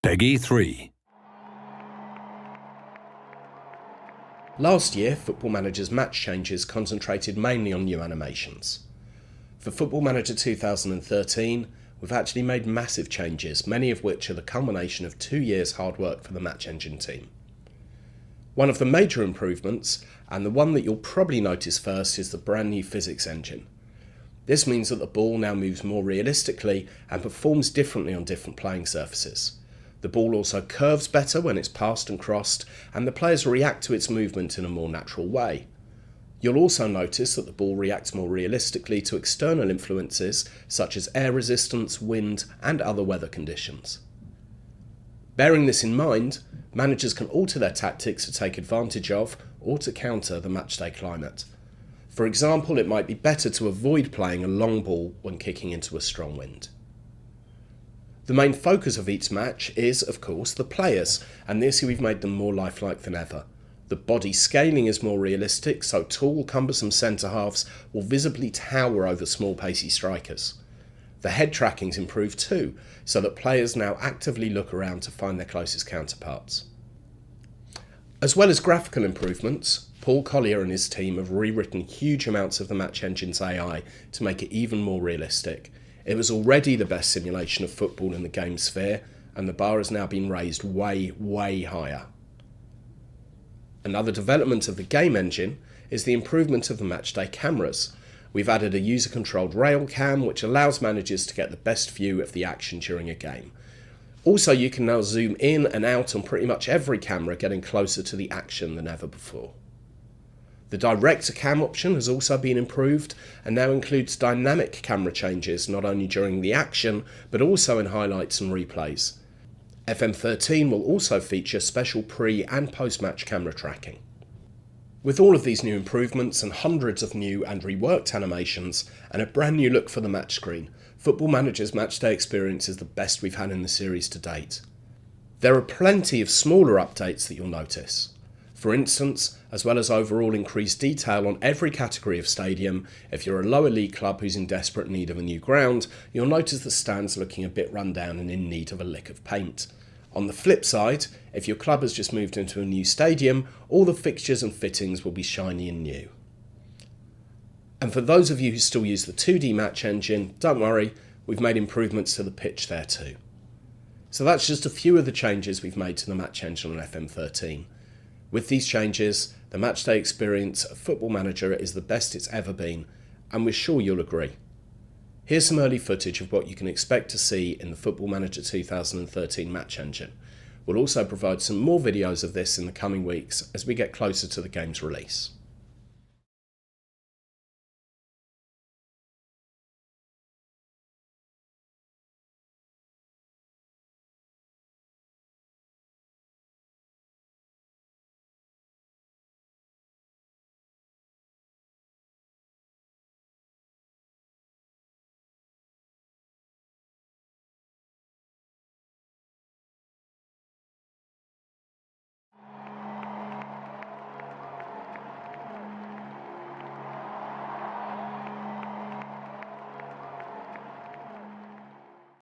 Peggy 3. Last year, Football Manager's match changes concentrated mainly on new animations. For Football Manager 2013, we've actually made massive changes, many of which are the culmination of 2 years' hard work for the Match Engine team. One of the major improvements, and the one that you'll probably notice first, is the brand new physics engine. This means that the ball now moves more realistically and performs differently on different playing surfaces. The ball also curves better when it's passed and crossed, and the players react to its movement in a more natural way. You'll also notice that the ball reacts more realistically to external influences such as air resistance, wind, and other weather conditions. Bearing this in mind, managers can alter their tactics to take advantage of or to counter the matchday climate. For example, it might be better to avoid playing a long ball when kicking into a strong wind. The main focus of each match is, of course, the players, and this year we've made them more lifelike than ever. The body scaling is more realistic, so tall, cumbersome centre-halves will visibly tower over small, pacey strikers. The head tracking's improved too, so that players now actively look around to find their closest counterparts. As well as graphical improvements, Paul Collier and his team have rewritten huge amounts of the Match Engine's AI to make it even more realistic. It was already the best simulation of football in the game sphere, and the bar has now been raised way, way higher. Another development of the game engine is the improvement of the matchday cameras. We've added a user-controlled rail cam which allows managers to get the best view of the action during a game. Also, you can now zoom in and out on pretty much every camera, getting closer to the action than ever before. The director cam option has also been improved and now includes dynamic camera changes not only during the action but also in highlights and replays. FM13 will also feature special pre- and post-match camera tracking. With all of these new improvements and hundreds of new and reworked animations and a brand new look for the match screen, Football Manager's matchday experience is the best we've had in the series to date. There are plenty of smaller updates that you'll notice. For instance, as well as overall increased detail on every category of stadium, if you're a lower league club who's in desperate need of a new ground, you'll notice the stands looking a bit run down and in need of a lick of paint. On the flip side, if your club has just moved into a new stadium, all the fixtures and fittings will be shiny and new. And for those of you who still use the 2D Match Engine, don't worry, we've made improvements to the pitch there too. So that's just a few of the changes we've made to the Match Engine on FM13. With these changes, the matchday experience of Football Manager is the best it's ever been, and we're sure you'll agree. Here's some early footage of what you can expect to see in the Football Manager 2013 Match Engine. We'll also provide some more videos of this in the coming weeks as we get closer to the game's release.